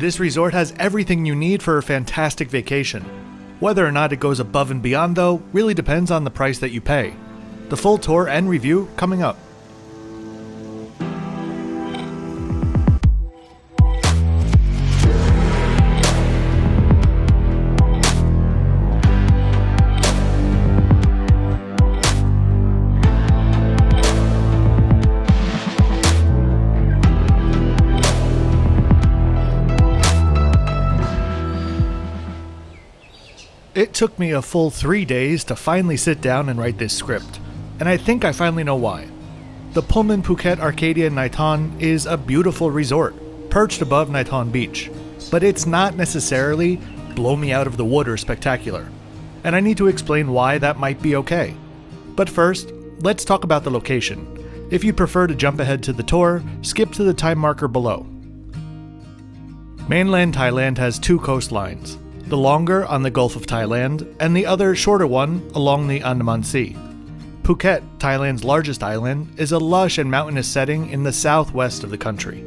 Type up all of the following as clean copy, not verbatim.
This resort has everything you need for a fantastic vacation. Whether or not it goes above and beyond, though, really depends on the price that you pay. The full tour and review coming up. It took me a full 3 days to finally sit down and write this script, and I think I finally know why. The Pullman Phuket Arcadia Naithon is a beautiful resort, perched above Naithon Beach, but it's not necessarily blow me out of the water spectacular, and I need to explain why that might be okay. But first, let's talk about the location. If you prefer to jump ahead to the tour, skip to the time marker below. Mainland Thailand has two coastlines, the longer on the Gulf of Thailand, and the other shorter one along the Andaman Sea. Phuket, Thailand's largest island, is a lush and mountainous setting in the southwest of the country.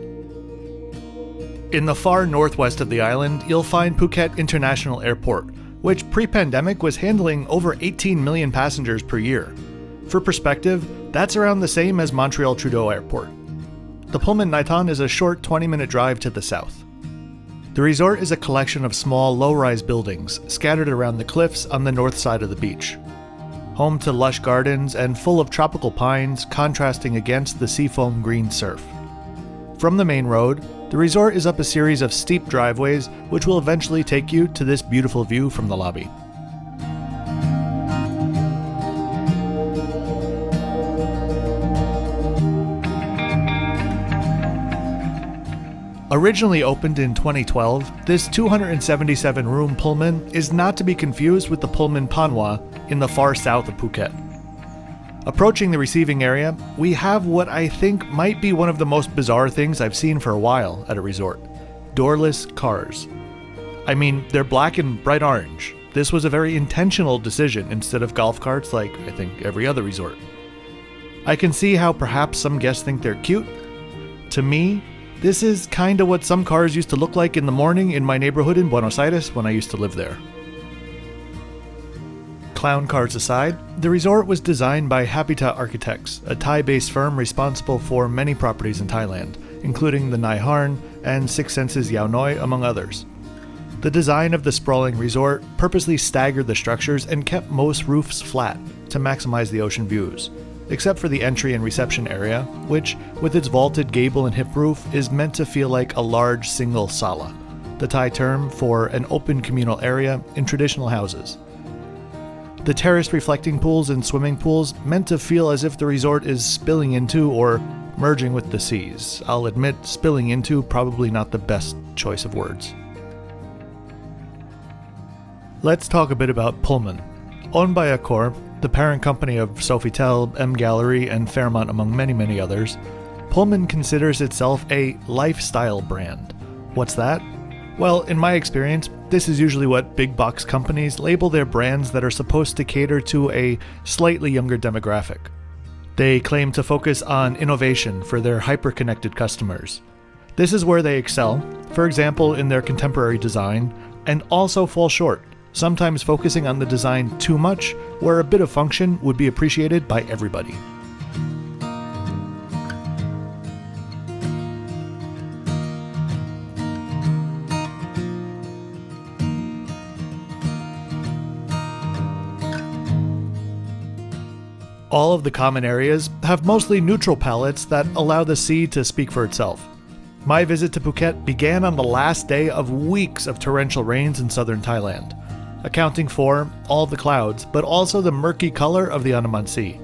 In the far northwest of the island, you'll find Phuket International Airport, which pre-pandemic was handling over 18 million passengers per year. For perspective, that's around the same as Montreal Trudeau Airport. The Pullman Naithon is a short 20-minute drive to the south. The resort is a collection of small, low-rise buildings scattered around the cliffs on the north side of the beach. Home to lush gardens and full of tropical pines contrasting against the seafoam green surf. From the main road, the resort is up a series of steep driveways which will eventually take you to this beautiful view from the lobby. Originally opened in 2012, this 277-room Pullman is not to be confused with the Pullman Panwa in the far south of Phuket. Approaching the receiving area, we have what I think might be one of the most bizarre things I've seen for a while at a resort: doorless cars. I mean, they're black and bright orange. This was a very intentional decision instead of golf carts like I think every other resort. I can see how perhaps some guests think they're cute. To me, this is kinda what some cars used to look like in the morning in my neighborhood in Buenos Aires when I used to live there. Clown cars aside, the resort was designed by Habitat Architects, a Thai-based firm responsible for many properties in Thailand, including the Nai Harn and Six Senses Yao Noi, among others. The design of the sprawling resort purposely staggered the structures and kept most roofs flat to maximize the ocean views, except for the entry and reception area, which, with its vaulted gable and hip roof, is meant to feel like a large single sala, the Thai term for an open communal area in traditional houses. The terraced reflecting pools and swimming pools meant to feel as if the resort is spilling into or merging with the seas. I'll admit, spilling into probably not the best choice of words. Let's talk a bit about Pullman. Owned by Accor, the parent company of Sofitel, M Gallery, and Fairmont, among many others, Pullman considers itself a lifestyle brand. What's that? Well, in my experience, this is usually what big box companies label their brands that are supposed to cater to a slightly younger demographic. They claim to focus on innovation for their hyper-connected customers. This is where they excel, for example in their contemporary design, and also fall short, sometimes focusing on the design too much, where a bit of function would be appreciated by everybody. All of the common areas have mostly neutral palettes that allow the sea to speak for itself. My visit to Phuket began on the last day of weeks of torrential rains in southern Thailand, accounting for all the clouds, but also the murky color of the Andaman Sea.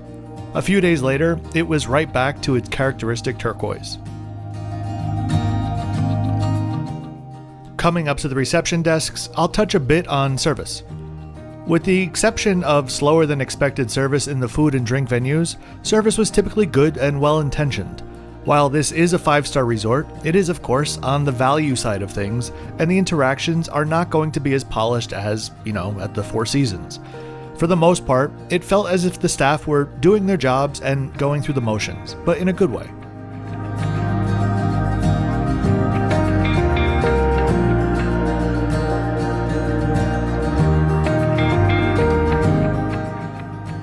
A few days later, it was right back to its characteristic turquoise. Coming up to the reception desks, I'll touch a bit on service. With the exception of slower than expected service in the food and drink venues, service was typically good and well-intentioned. While this is a 5-star resort, it is of course on the value side of things, and the interactions are not going to be as polished as, at the Four Seasons. For the most part, it felt as if the staff were doing their jobs and going through the motions, but in a good way.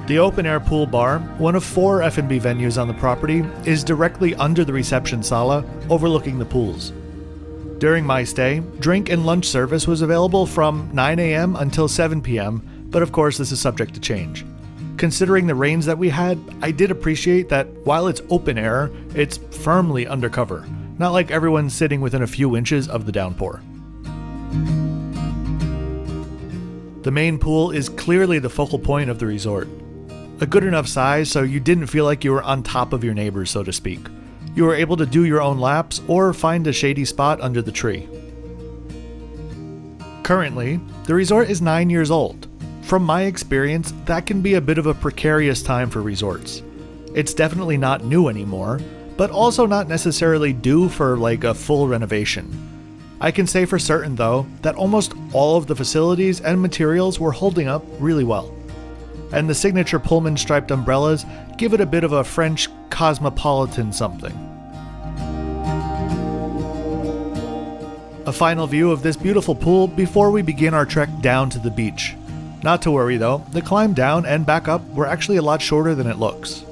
The open-air pool bar, one of 4 F&B venues on the property, is directly under the reception sala, overlooking the pools. During my stay, drink and lunch service was available from 9 a.m. until 7 p.m., but of course this is subject to change. Considering the rains that we had, I did appreciate that while it's open air, it's firmly undercover, not like everyone's sitting within a few inches of the downpour. The main pool is clearly the focal point of the resort. A good enough size so you didn't feel like you were on top of your neighbors, so to speak. You were able to do your own laps or find a shady spot under the tree. Currently, the resort is 9 years old. From my experience, that can be a bit of a precarious time for resorts. It's definitely not new anymore, but also not necessarily due for like a full renovation. I can say for certain though, that almost all of the facilities and materials were holding up really well. And the signature Pullman striped umbrellas give it a bit of a French cosmopolitan something. A final view of this beautiful pool before we begin our trek down to the beach. Not to worry though, the climb down and back up were actually a lot shorter than it looks.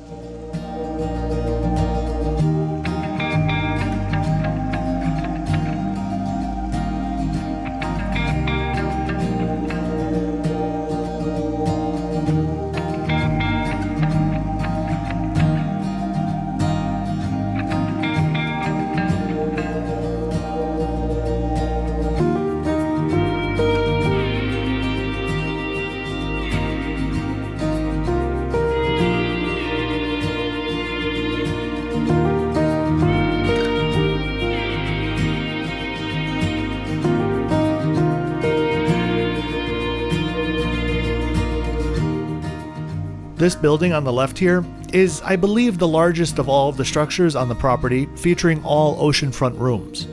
This building on the left here is, I believe, the largest of all of the structures on the property, featuring all oceanfront rooms.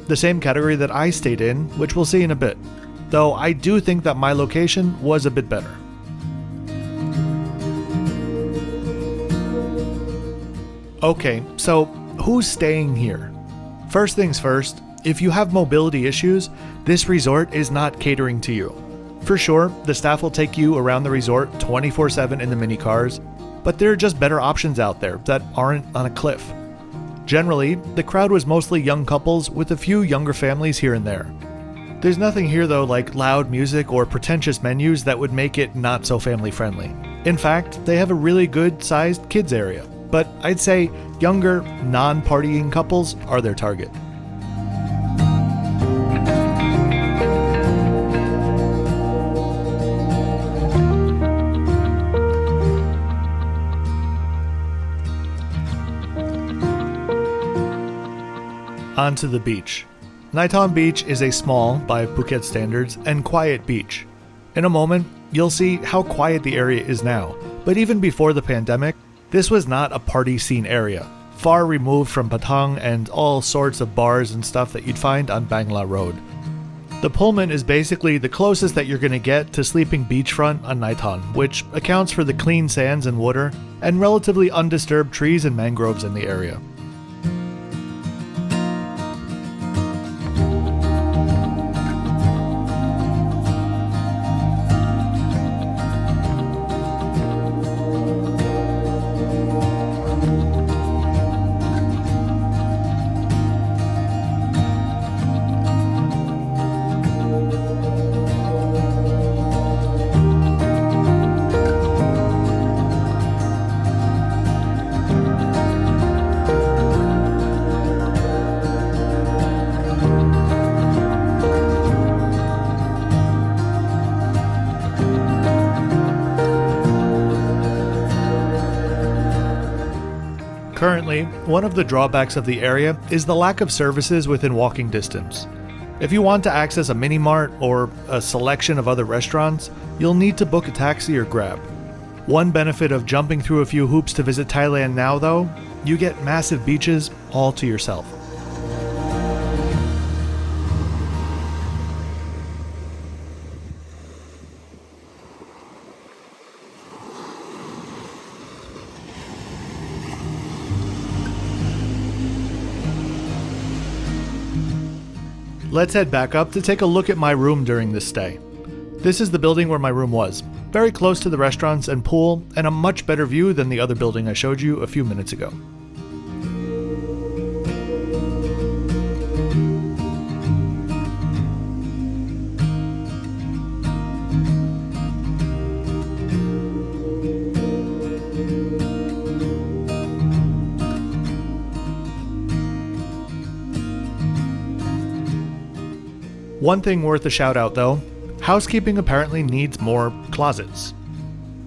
The same category that I stayed in, which we'll see in a bit, though I do think that my location was a bit better. Okay, so who's staying here? First things first, if you have mobility issues, this resort is not catering to you. For sure, the staff will take you around the resort 24/7 in the mini cars, but there are just better options out there that aren't on a cliff. Generally, the crowd was mostly young couples with a few younger families here and there. There's nothing here though like loud music or pretentious menus that would make it not so family friendly. In fact, they have a really good sized kids area, but I'd say younger, non-partying couples are their target. Onto the beach. Naithon Beach is a small, by Phuket standards, and quiet beach. In a moment, you'll see how quiet the area is now, but even before the pandemic, this was not a party scene area, far removed from Patong and all sorts of bars and stuff that you'd find on Bangla Road. The Pullman is basically the closest that you're going to get to sleeping beachfront on Naithon, which accounts for the clean sands and water and relatively undisturbed trees and mangroves in the area. Currently, one of the drawbacks of the area is the lack of services within walking distance. If you want to access a mini-mart or a selection of other restaurants, you'll need to book a taxi or Grab. One benefit of jumping through a few hoops to visit Thailand now though, you get massive beaches all to yourself. Let's head back up to take a look at my room during this stay. This is the building where my room was. very close to the restaurants and pool, and a much better view than the other building I showed you a few minutes ago. One thing worth a shout out though, housekeeping apparently needs more closets.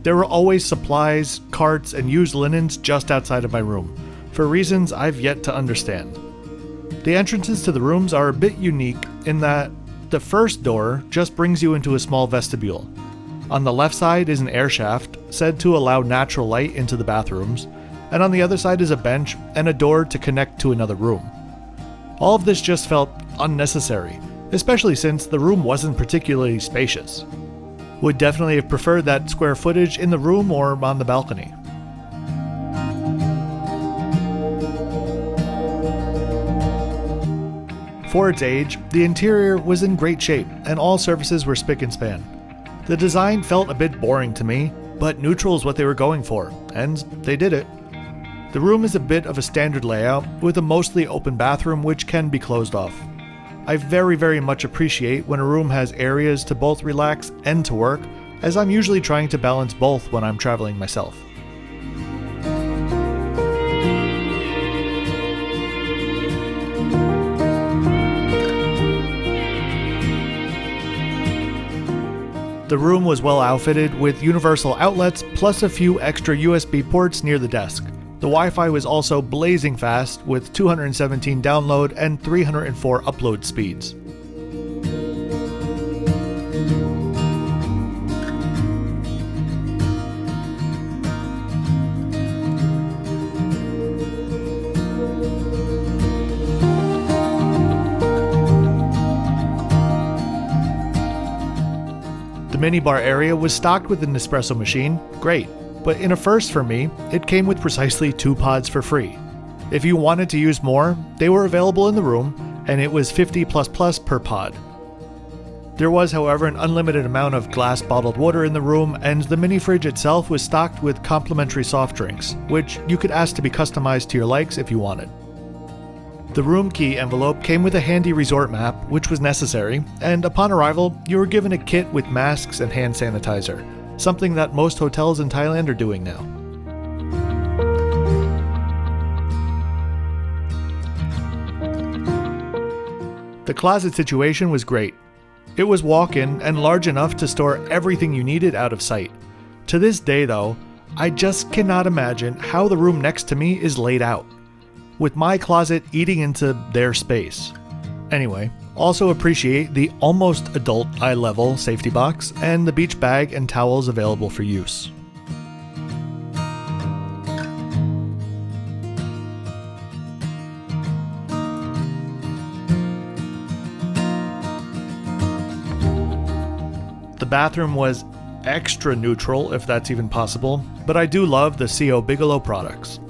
There were always supplies, carts, and used linens just outside of my room, for reasons I've yet to understand. The entrances to the rooms are a bit unique in that the first door just brings you into a small vestibule. On the left side is an air shaft, said to allow natural light into the bathrooms, and on the other side is a bench and a door to connect to another room. All of this just felt unnecessary, especially since the room wasn't particularly spacious. Would definitely have preferred that square footage in the room or on the balcony. For its age, the interior was in great shape and all surfaces were spick and span. The design felt a bit boring to me, but neutral is what they were going for, and they did it. The room is a bit of a standard layout with a mostly open bathroom which can be closed off. I very much appreciate when a room has areas to both relax and to work, as I'm usually trying to balance both when I'm traveling myself. The room was well outfitted with universal outlets plus a few extra USB ports near the desk. The Wi-Fi was also blazing fast with 217 download and 304 upload speeds. The minibar area was stocked with an espresso machine, great. But in a first for me, it came with precisely 2 pods for free. If you wanted to use more, they were available in the room, and it was 50++ per pod. There was, however, an unlimited amount of glass bottled water in the room, and the mini fridge itself was stocked with complimentary soft drinks, which you could ask to be customized to your likes if you wanted. The room key envelope came with a handy resort map, which was necessary, and upon arrival, you were given a kit with masks and hand sanitizer. Something that most hotels in Thailand are doing now. The closet situation was great. It was walk-in and large enough to store everything you needed out of sight. To this day though, I just cannot imagine how the room next to me is laid out, with my closet eating into their space. Anyway, also appreciate the almost adult eye level safety box and the beach bag and towels available for use. The bathroom was extra neutral, if that's even possible, but I do love the C.O. Bigelow products.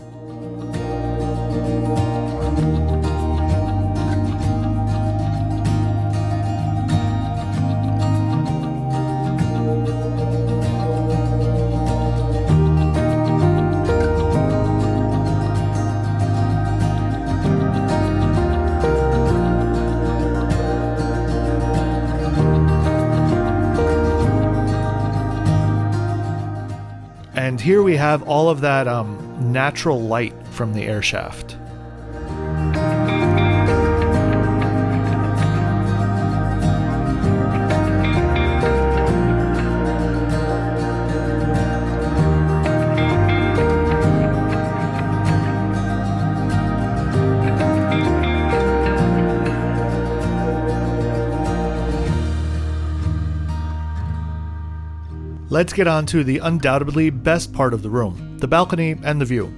And here we have all of that natural light from the air shaft. Let's get on to the undoubtedly best part of the room, the balcony and the view.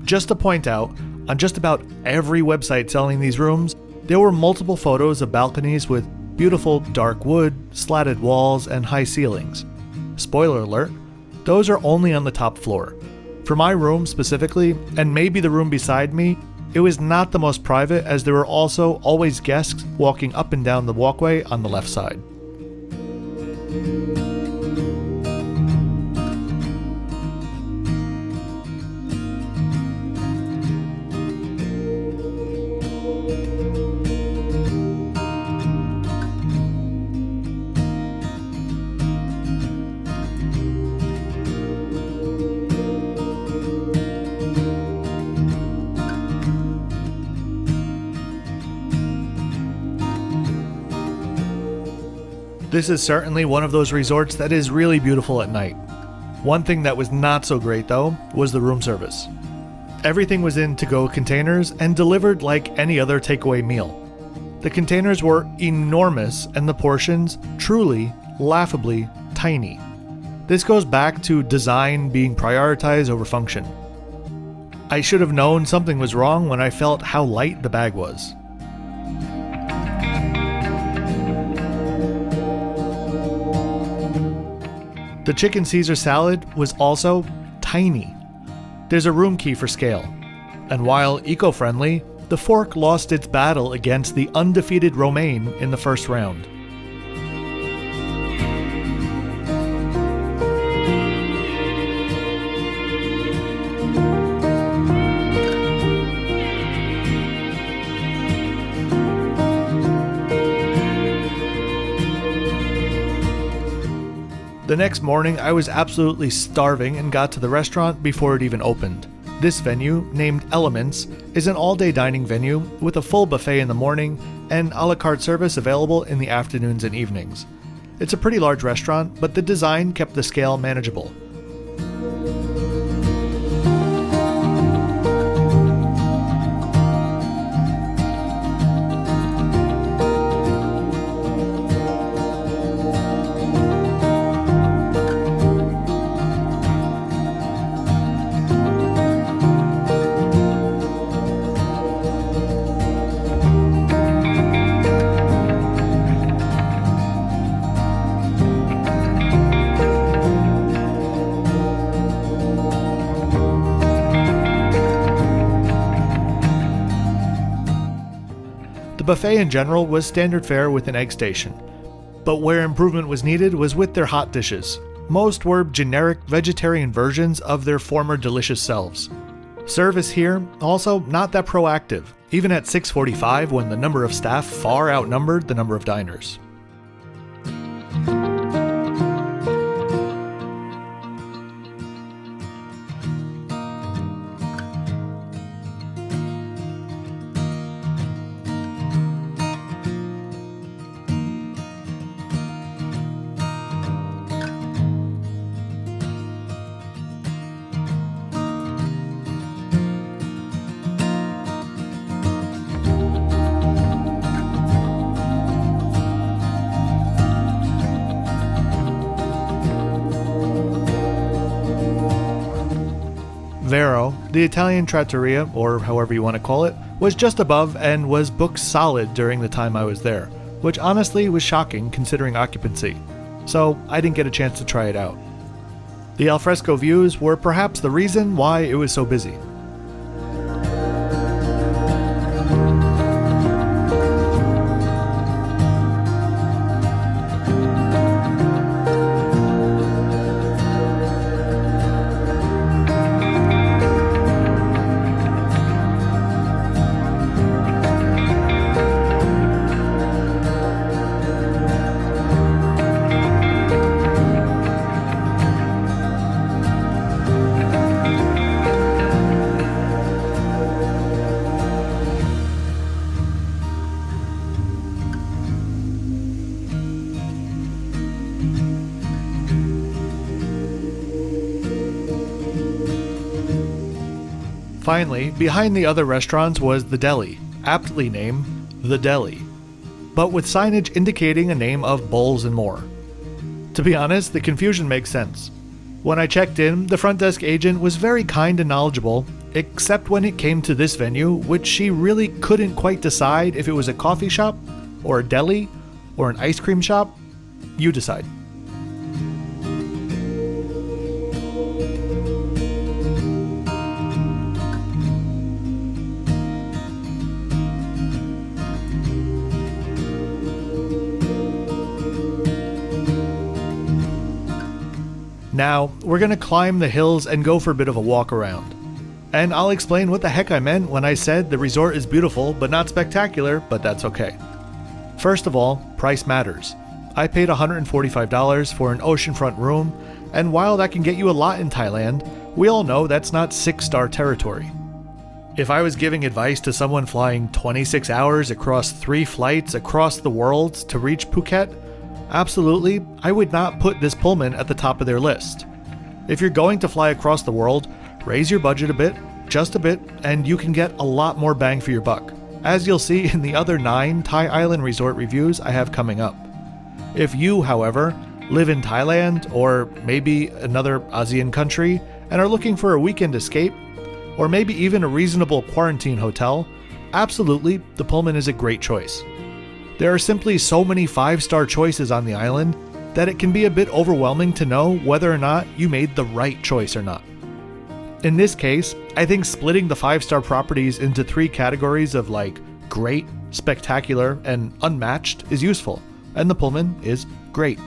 Just to point out, on just about every website selling these rooms, there were multiple photos of balconies with beautiful dark wood, slatted walls, and high ceilings. Spoiler alert, those are only on the top floor. For my room specifically, and maybe the room beside me, it was not the most private as there were also always guests walking up and down the walkway on the left side. This is certainly one of those resorts that is really beautiful at night. One thing that was not so great though was the room service. Everything was in to-go containers and delivered like any other takeaway meal. The containers were enormous and the portions truly, laughably tiny. This goes back to design being prioritized over function. I should have known something was wrong when I felt how light the bag was. The chicken Caesar salad was also tiny. There's a room key for scale. And while eco-friendly, the fork lost its battle against the undefeated romaine in the first round. The next morning, I was absolutely starving and got to the restaurant before it even opened. This venue, named Elements, is an all-day dining venue with a full buffet in the morning and a la carte service available in the afternoons and evenings. It's a pretty large restaurant, but the design kept the scale manageable. The buffet in general was standard fare with an egg station, but where improvement was needed was with their hot dishes. Most were generic vegetarian versions of their former delicious selves. Service here also not that proactive, even at 6:45 when the number of staff far outnumbered the number of diners. Vero, the Italian trattoria, or however you want to call it, was just above and was booked solid during the time I was there, which honestly was shocking considering occupancy, so I didn't get a chance to try it out. The alfresco views were perhaps the reason why it was so busy. Finally, behind the other restaurants was the Deli, aptly named The Deli, but with signage indicating a name of bowls and more. To be honest, the confusion makes sense. When I checked in, the front desk agent was very kind and knowledgeable, except when it came to this venue, which she really couldn't quite decide if it was a coffee shop, or a deli, or an ice cream shop. You decide. Now, we're gonna climb the hills and go for a bit of a walk around. And I'll explain what the heck I meant when I said the resort is beautiful but not spectacular, but that's okay. First of all, price matters. I paid $145 for an oceanfront room, and while that can get you a lot in Thailand, we all know that's not 6-star territory. If I was giving advice to someone flying 26 hours across 3 flights across the world to reach Phuket, Absolutely, I would not put this Pullman at the top of their list. If you're going to fly across the world, raise your budget a bit, just a bit, and you can get a lot more bang for your buck, as you'll see in the other 9 Thai island resort reviews I have coming up. If you, however, live in Thailand or maybe another ASEAN country and are looking for a weekend escape, or maybe even a reasonable quarantine hotel, absolutely, the Pullman is a great choice. There are simply so many 5-star choices on the island that it can be a bit overwhelming to know whether or not you made the right choice or not. In this case, I think splitting the 5-star properties into 3 categories of like great, spectacular, and unmatched is useful, and the Pullman is great.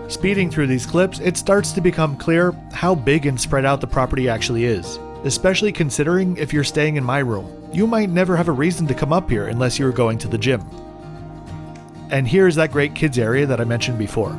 Speeding through these clips, it starts to become clear how big and spread out the property actually is, especially considering if you're staying in my room. You might never have a reason to come up here unless you were going to the gym. And here's that great kids area that I mentioned before.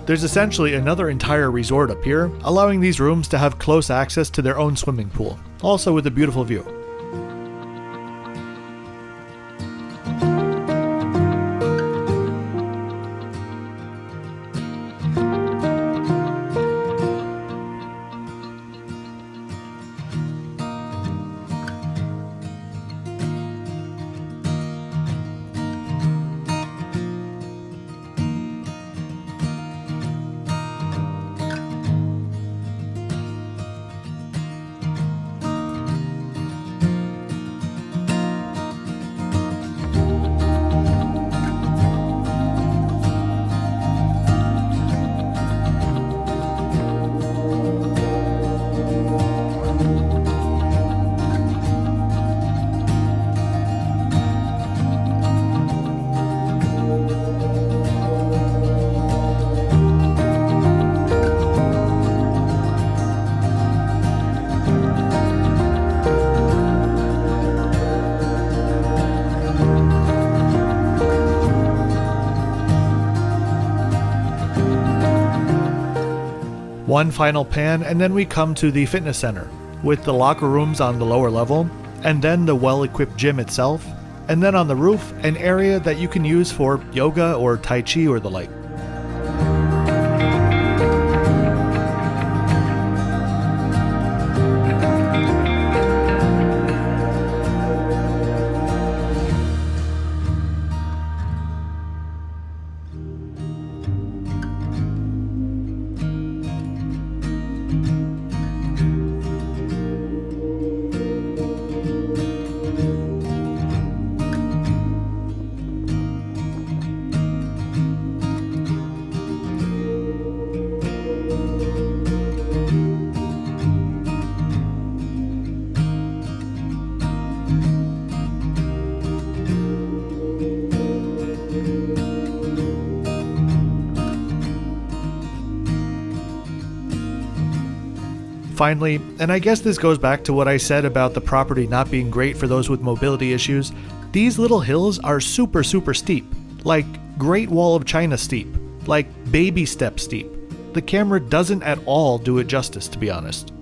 There's essentially another entire resort up here, allowing these rooms to have close access to their own swimming pool, also with a beautiful view. One final pan, and then we come to the fitness center, with the locker rooms on the lower level, and then the well-equipped gym itself, and then on the roof, an area that you can use for yoga or tai chi or the like. Finally, and I guess this goes back to what I said about the property not being great for those with mobility issues, these little hills are super steep, like Great Wall of China steep, like baby step steep. The camera doesn't at all do it justice, to be honest.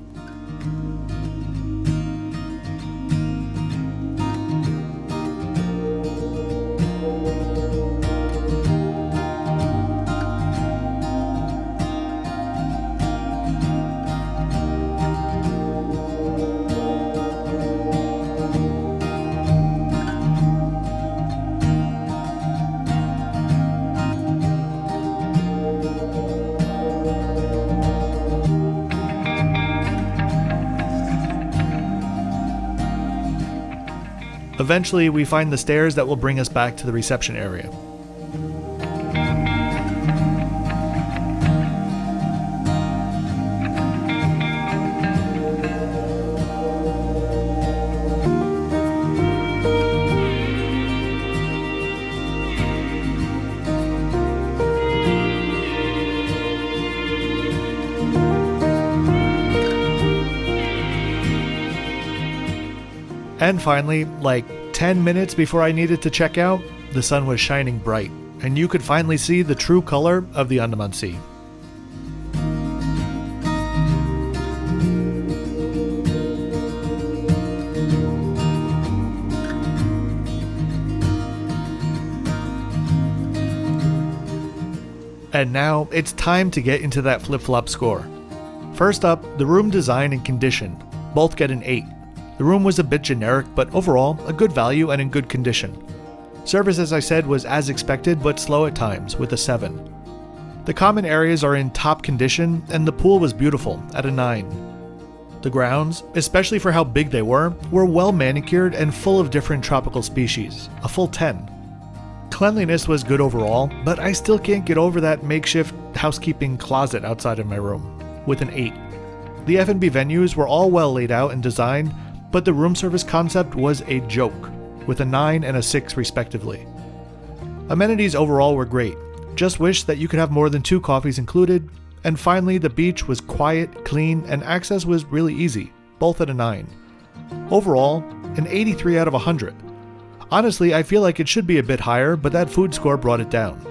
Eventually, we find the stairs that will bring us back to the reception area. And finally, like 10 minutes before I needed to check out, the sun was shining bright, and you could finally see the true color of the Andaman Sea. And now, it's time to get into that flip-flop score. First up, the room design and condition. Both get an 8. The room was a bit generic, but overall, a good value and in good condition. Service, as I said, was as expected, but slow at times, with a 7. The common areas are in top condition, and the pool was beautiful, at a 9. The grounds, especially for how big they were well manicured and full of different tropical species, a full 10. Cleanliness was good overall, but I still can't get over that makeshift housekeeping closet outside of my room, with an 8. The F&B venues were all well laid out and designed, but the room service concept was a joke, with a 9 and a 6 respectively. Amenities overall were great, just wish that you could have more than 2 coffees included, and finally the beach was quiet, clean, and access was really easy, both at a 9. Overall, an 83 out of 100. Honestly, I feel like it should be a bit higher, but that food score brought it down.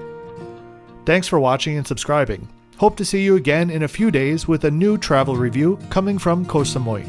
Thanks for watching and subscribing. Hope to see you again in a few days with a new travel review coming from Koh Samui.